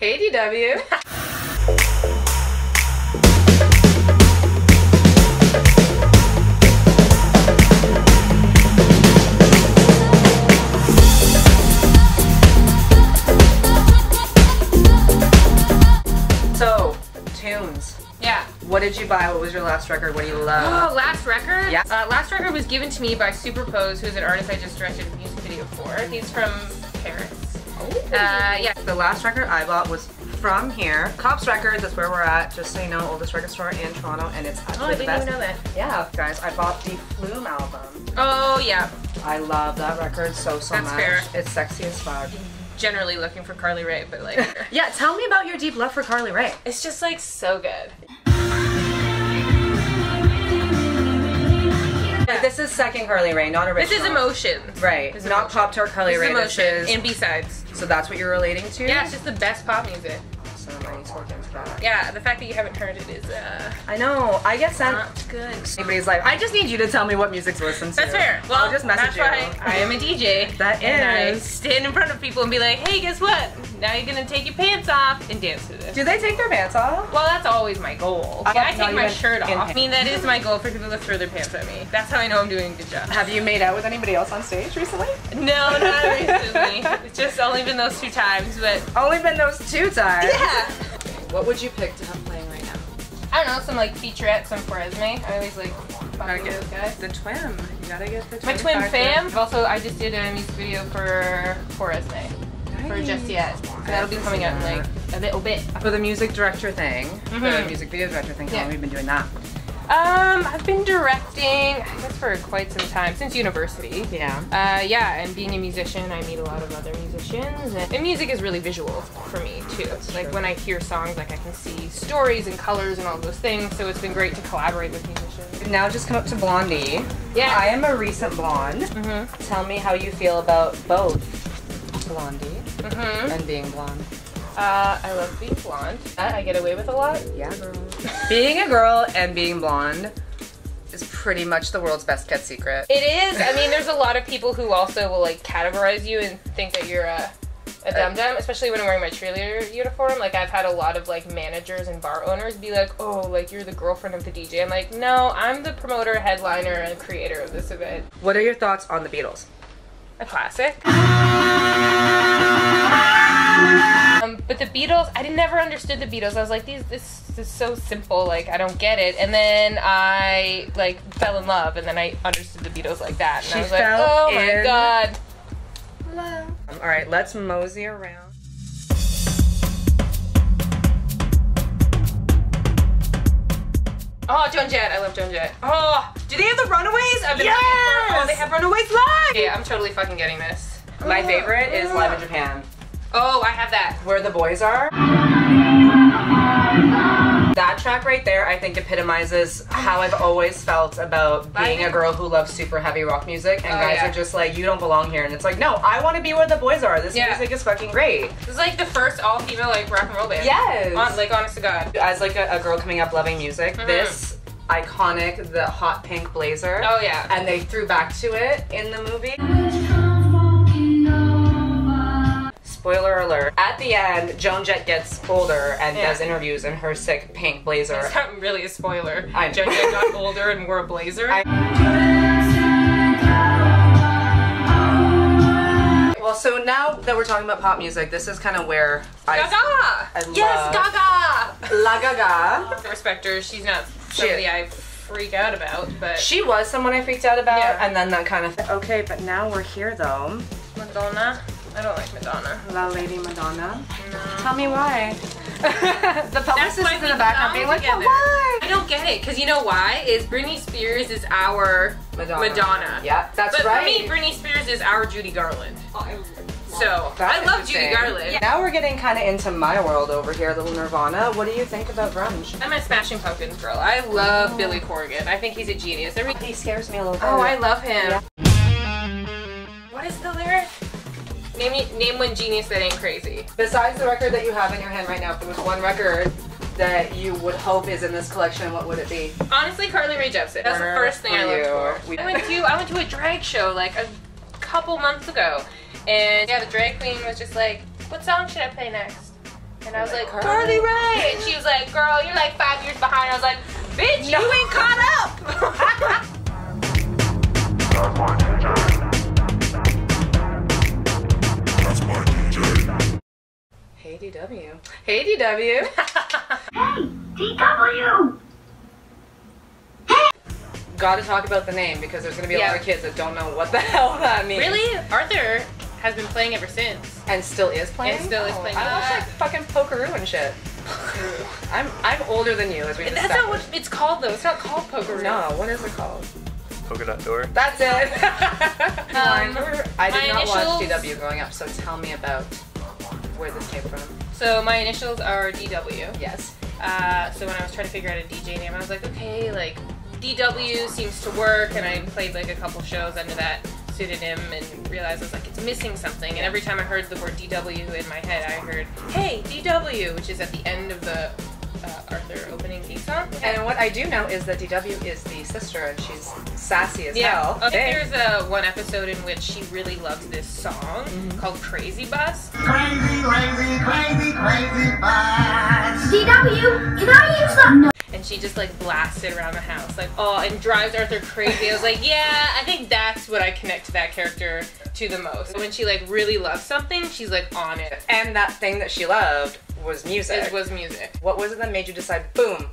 Hey, DW. So, tunes. Yeah. What did you buy? What was your last record? What do you love? Oh, last record? Yeah. Last record was given to me by Superpose, who's an artist I just directed a music video for. He's from Paris. Oh. Yeah. The last record I bought was from here. Kops Records, that's where we're at. Just so you know, oldest record store in Toronto, and it's actually the best. I didn't even know that. Yeah, guys, I bought the Flume album. Oh, yeah. I love that record so That's much. fair. It's sexy as fuck. Generally looking for Carly Rae, but like... Yeah, tell me about your deep love for Carly Rae. It's just like so good. Like, this is second Carly Rae, not original. This is Emotions. Right. This is not Emotion. Pop Tart Carly Rae. This is Emotion. This is... And B-sides. So that's what you're relating to? Yeah, it's just the best pop music. So I need to look into that. Yeah, the fact that you haven't heard it is, I know. I get sent... not good. Anybody's like, I just need you to tell me what music to listen to. That's fair. Well, I'll just message that's you. why I am a DJ. That and I is. stand in front of people and be like, hey, guess what? Now you're gonna take your pants off and dance to this. Do they take their pants off? Well, that's always my goal. I I have not take my even shirt in off. I mean, that is my goal for people to throw their pants at me. That's how I know I'm doing a good job. Have you made out with anybody else on stage recently? No, not recently. It's just only been those 2 times, but Only been those 2 times. yeah. What would you pick to have playing right now? I don't know, some like featurettes, some Foresme. I always like fucking those guys. The twin. You gotta get the twin. My twin factor. fam. Also, I just did a music video for Foresme. For Just Yet. So that'll be coming out in like a little bit. For the music director thing, the Mhm. music video director thing, how Yeah. long have you been doing that? I've been directing, I guess, for quite some time, since university. Yeah. Yeah, and being a musician, I meet a lot of other musicians, and music is really visual for me too. Like when I hear songs, like I can see stories and colors and all those things. So it's been great to collaborate with musicians. You've now just come up to Blondie. Yeah. I am a recent blonde. Mhm. Tell me how you feel about both Blondie Mhm. and being blonde. I love being blonde. I get away with a lot. Yeah, girl. Being a girl and being blonde is pretty much the world's best kept secret. It is. I mean, there's a lot of people who also will like categorize you and think that you're a dum-dum, especially when I'm wearing my cheerleader uniform. Like I've had a lot of like managers and bar owners be like, oh, like you're the girlfriend of the DJ. I'm like, no, I'm the promoter, headliner, and creator of this event. What are your thoughts on the Beatles? A classic. But the Beatles, I never understood the Beatles. I was like, this is so simple, like I don't get it. And then I like fell in love, and then I understood the Beatles like that. And I was like, oh my god. Love. All right, let's mosey around. Oh, Joan Jett. I love Joan Jett. Oh, Do they have the Runaways? I've been yes! looking for. Oh, they have Runaways live. yeah, I'm totally fucking getting this. My favorite is Live in Japan, Oh, I have that. where the boys are. That track right there, I think, epitomizes how I've always felt about being a girl who loves super heavy rock music, and guys yeah. are just like, you don't belong here, and it's like, no, I want to be where the boys are. This Yeah. music is fucking great. This is like the first all-female like rock and roll band. Yes. Like honest to God. As like a girl coming up loving music, this iconic, the hot pink blazer. Oh yeah. And they threw back to it in the movie. Spoiler alert. At the end, Joan Jett gets older and does interviews in her sick pink blazer. It's not really a spoiler. I know. Joan Jett got older and wore a blazer. Well, so now that we're talking about pop music, this is kind of where Gaga! I Yes, love Gaga! La Gaga. I respect her. She's not somebody I freak out about, but... She was someone I freaked out about, Yeah. and then that kind of... Okay, but now we're here, though. Madonna? I don't like Madonna. La Lady Madonna. No. Tell me why. The publicist is in the background being like, but together. why? I don't get it, because you know why? Is Britney Spears is our Madonna. Yeah, that's but right. for me, Britney Spears is our Judy Garland. So, That's I love Judy interesting. Garland. Yeah. Now we're getting kind of into my world over here, little Nirvana. What do you think about grunge? I'm a Smashing Pumpkins girl. I love Billy Corgan. I think he's a genius. He scares me a little bit. Oh, I love him. Yeah. What is the lyric? Name one genius that ain't crazy. Besides the record that you have in your hand right now, if there was one record that you would hope is in this collection, what would it be? Honestly, Carly Rae Jepsen. That's the first thing I looked for. I went to a drag show like a couple months ago, and yeah, the drag queen was just like, "What song should I play next?" And I was like, Carly Rae! And she was like, girl, you're like 5 years behind. I was like, bitch, you ain't caught up! That's my DJ. Hey DW. Hey DW. Hey, DW! Gotta talk about the name because there's gonna be a lot of kids that don't know what the hell that means. Really? Arthur has been playing ever since. And still is playing? And still is playing. I watch like fucking Pokeroo and shit. I'm older than you, as we That's not what it's called though. It's not called Pokeroo. No, what is it called? Polka Dot Door. That's it. I did not initials- watch DW growing up, so tell me about where this came from. So my initials are DW. Yes. So when I was trying to figure out a DJ name, I was like, okay, like DW seems to work, and I played like a couple shows under that pseudonym and realized I was like, it's missing something. And every time I heard the word DW in my head, I heard, hey, DW, which is at the end of the Arthur opening theme song. And what I do know is that DW is the sister, and she's sassy as hell. I think there's one episode in which she really loves this song called Crazy Bus. Crazy, crazy, crazy, crazy bus. DW, can I use that? And she just like blasts it around the house, like, oh, and drives Arthur crazy. I was like, yeah, I think that's what I connect to that character to the most. When she like really loves something, she's like on it. And that thing that she loved was music. It was music. What was it that made you decide, boom,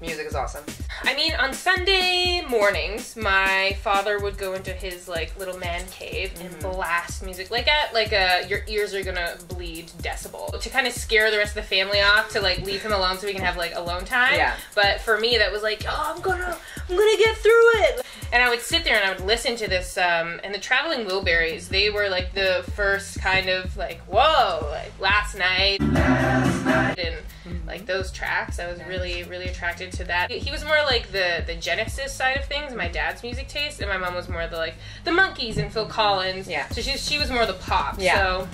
music is awesome? I mean, on Sunday mornings, my father would go into his like little man cave and blast music, like at like your ears are gonna bleed decibel, to kind of scare the rest of the family off, to like leave him alone so we can have like alone time. Yeah. But for me, that was like, oh, I'm gonna get through it. And I would sit there and I would listen to this, and the Traveling Wilburys, they were like the first kind of like, whoa, like Last Night, and like those tracks. I was really, really attracted to that. He was more like the Genesis side of things, my dad's music taste, and my mom was more the like the Monkees and Phil Collins. Yeah. So she was more the pop. Yeah. So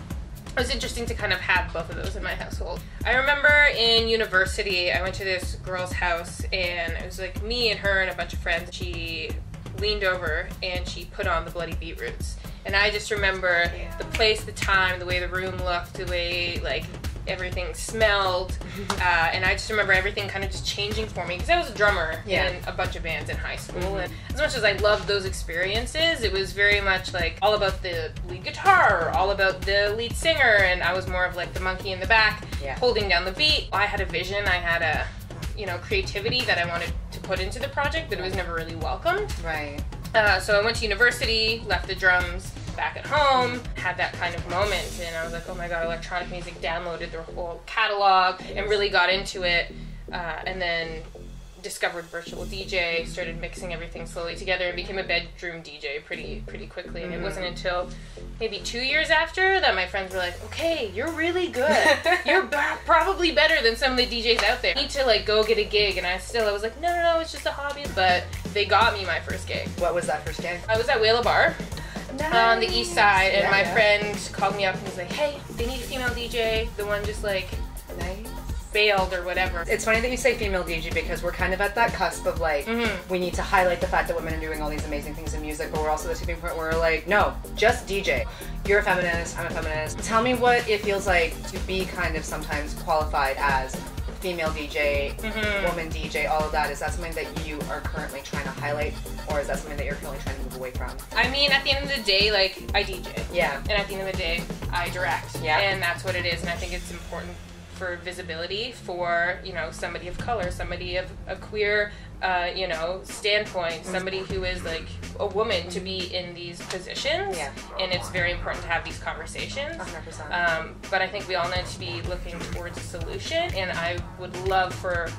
it was interesting to kind of have both of those in my household. I remember in university, I went to this girl's house, and it was like me and her and a bunch of friends. She leaned over and she put on the Bloody Beetroots. And I just remember the place, the time, the way the room looked, the way like everything smelled, and I just remember everything kind of just changing for me because I was a drummer in a bunch of bands in high school, and as much as I loved those experiences, it was very much like all about the lead guitar, all about the lead singer, and I was more of like the monkey in the back holding down the beat. I had a vision, I had a creativity that I wanted to put into the project, but it was never really welcomed. Right. So I went to university, left the drums back at home, had that kind of moment, and I was like, oh my god, electronic music, downloaded their whole catalog and really got into it, and then discovered virtual DJ, started mixing everything slowly together, and became a bedroom DJ pretty quickly. And it wasn't until maybe 2 years after that my friends were like, okay, you're really good. You're probably better than some of the DJs out there. You need to like go get a gig. And I was like, no, it's just a hobby. But they got me my first gig. What was that first gig? I was at Whale Bar on the east side, and my friend called me up and was like, hey, they need a female DJ. The one just like bailed or whatever. It's funny that you say female DJ because we're kind of at that cusp of like, we need to highlight the fact that women are doing all these amazing things in music, but we're also at the tipping point where we're like, no, just DJ. You're a feminist, I'm a feminist. Tell me what it feels like to be kind of sometimes qualified as female DJ, woman DJ, all of that. Is that something that you are currently trying to highlight, or is that something that you're currently trying to move away from? I mean, at the end of the day, like, I DJ. Yeah. And at the end of the day, I direct. Yeah. And that's what it is, and I think it's important for visibility for, somebody of color, somebody of a queer, standpoint, somebody who is like a woman to be in these positions. Yeah. And it's very important to have these conversations. 100%. But I think we all need to be looking towards a solution, and I would love for,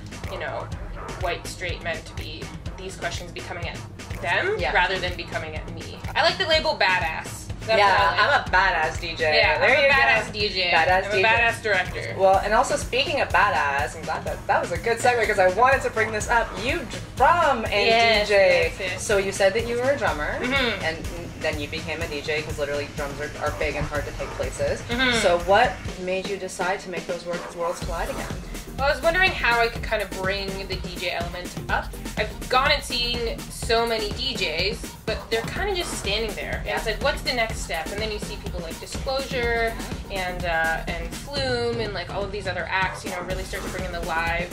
white straight men to be, these questions be coming at them rather than be coming at me. I like the label badass. That's I'm a badass DJ. Yeah, there I'm you a badass go. DJ. Badass I'm DJ. a badass director. Well, and also speaking of badass, I'm glad that was a good segue because I wanted to bring this up. You drum and DJ. Yes. So you said that you were a drummer, and then you became a DJ because literally drums are big and hard to take places. So what made you decide to make those worlds collide again? Well, I was wondering how I could kind of bring the DJ element up. I've gone and seen so many DJs, but they're kind of just standing there. And it's like, what's the next step? And then you see people like Disclosure and Flume and like all of these other acts, you know, really start to bring in the live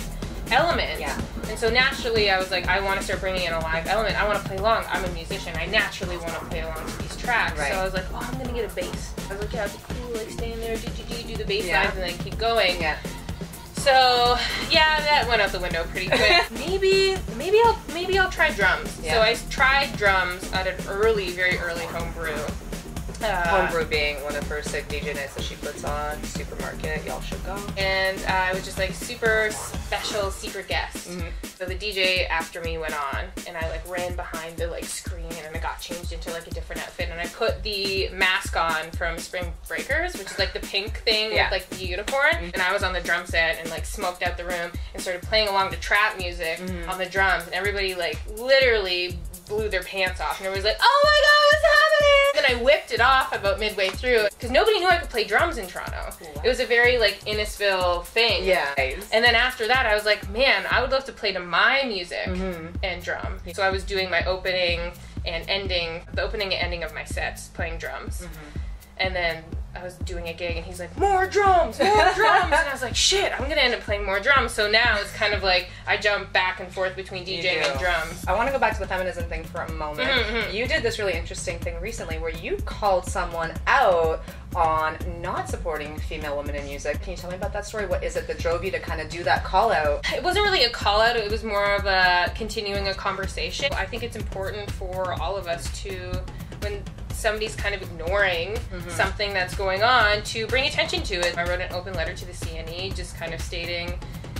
element. Yeah. And so naturally I was like, I want to start bringing in a live element. I want to play along. I'm a musician. I naturally want to play along to these tracks. Right. So I was like, oh, I'm going to get a bass. I was like, yeah, it'd be cool, like stay in there, do the bass lines and then keep going. Yeah. So yeah, that went out the window pretty quick. maybe I'll try drums. Yeah. So I tried drums at an very early homebrew. Homebrew being one of her sick DJ nights that she puts on, Supermarket, y'all should go. And I was just like super special secret guest. So the DJ after me went on, and I like ran behind the like screen, and I got changed into like a different outfit, and I put the mask on from Spring Breakers, which is like the pink thing with like the unicorn, and I was on the drum set and like smoked out the room and started playing along to trap music on the drums, and everybody like literally blew their pants off, and everybody was like, oh my god, what's happening? Then I whipped it off about midway through because nobody knew I could play drums in Toronto. It was a very like Innisfil thing. Yeah. And then after that I was like, man, I would love to play to my music and drum. So I was doing my opening and ending of my sets playing drums. And then I was doing a gig and he's like, more drums! And I was like, shit, I'm gonna end up playing more drums. So now it's kind of like I jump back and forth between DJing and drums. I want to go back to the feminism thing for a moment. You did this really interesting thing recently where you called someone out on not supporting female women in music. Can you tell me about that story? What is it that drove you to kind of do that call out? It wasn't really a call out, it was more of a continuing a conversation. I think it's important for all of us to, when somebody's kind of ignoring something that's going on, to bring attention to it. I wrote an open letter to the CNE just kind of stating,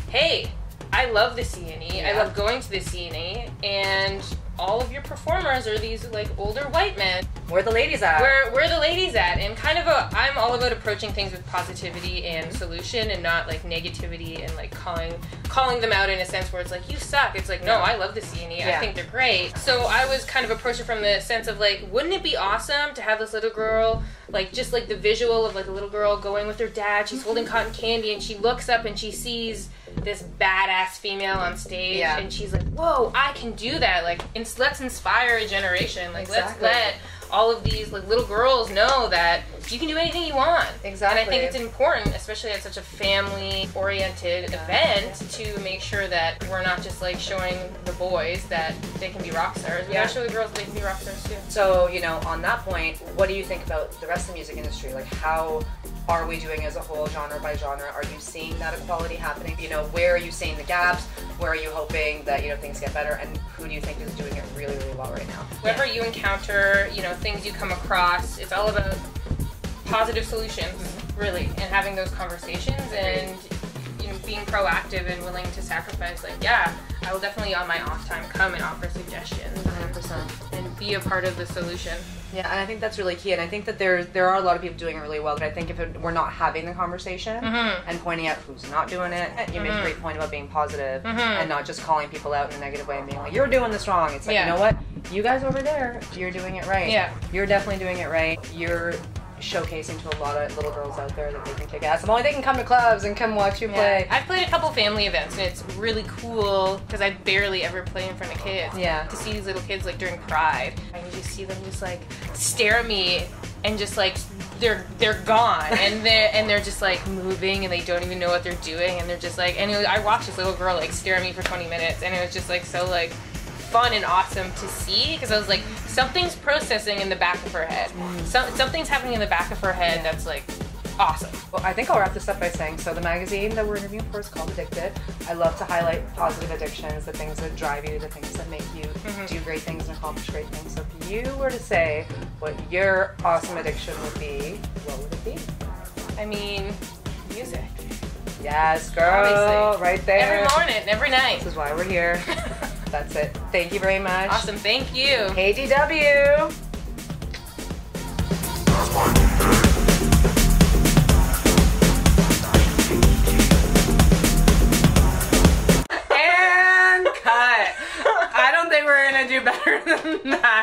hey, I love the CNE, I love going to the CNE, and all of your performers are these like older white men. Where the ladies at? Where the ladies at? And kind of I'm all about approaching things with positivity and solution and not like negativity and like calling them out in a sense where it's like, you suck. It's like, no, I love the CNE. I think they're great. So I was kind of approaching from the sense of like, wouldn't it be awesome to have this little girl, like just like the visual of like a little girl going with her dad, she's holding cotton candy and she looks up and she sees this badass female on stage and she's like, whoa, I can do that. Like, let's inspire a generation. Like, let's let all of these like little girls know that you can do anything you want. Exactly. And I think it's important, especially at such a family-oriented event, to make sure that we're not just like showing the boys that they can be rock stars. We gotta show the girls that they can be rock stars too. So, you know, on that point, what do you think about the rest of the music industry? Like, how are we doing as a whole, genre by genre? Are you seeing that equality happening? You know, where are you seeing the gaps? Where are you hoping that, you know, things get better? And who do you think is doing it really, really well right now? Wherever you encounter, you know, things you come across, it's all about positive solutions, really, and having those conversations and, you know, being proactive and willing to sacrifice. Like, yeah, I will definitely on my off time come and offer suggestions 100%. and be a part of the solution. Yeah, and I think that's really key, and I think that there are a lot of people doing it really well, but I think if we're not having the conversation and pointing out who's not doing it, you make a great point about being positive and not just calling people out in a negative way and being like, you're doing this wrong. It's like, you know what? You guys over there, you're doing it right. Yeah. You're definitely doing it right. You're showcasing to a lot of little girls out there that they can kick ass. If only they can come to clubs and come watch you play. I've played a couple family events, and it's really cool because I barely ever play in front of kids. Yeah. To see these little kids like during Pride, and you just see them just like stare at me and just like they're gone and they're just like moving and they don't even know what they're doing and they're just like, and I watched this little girl like stare at me for 20 minutes and it was just like so like fun and awesome to see because I was like, something's processing in the back of her head. Something's happening in the back of her head that's like awesome. Well, I think I'll wrap this up by saying, so the magazine that we're interviewing for is called Addicted. I love to highlight positive addictions, the things that drive you, the things that make you do great things and accomplish great things. So if you were to say what your awesome addiction would be, what would it be? I mean, music. Yes, girl. Obviously. Right there. Every morning, every night. This is why we're here. That's it. Thank you very much. Awesome, thank you. KDW. That's my DJ. And cut. I don't think we're gonna do better than that.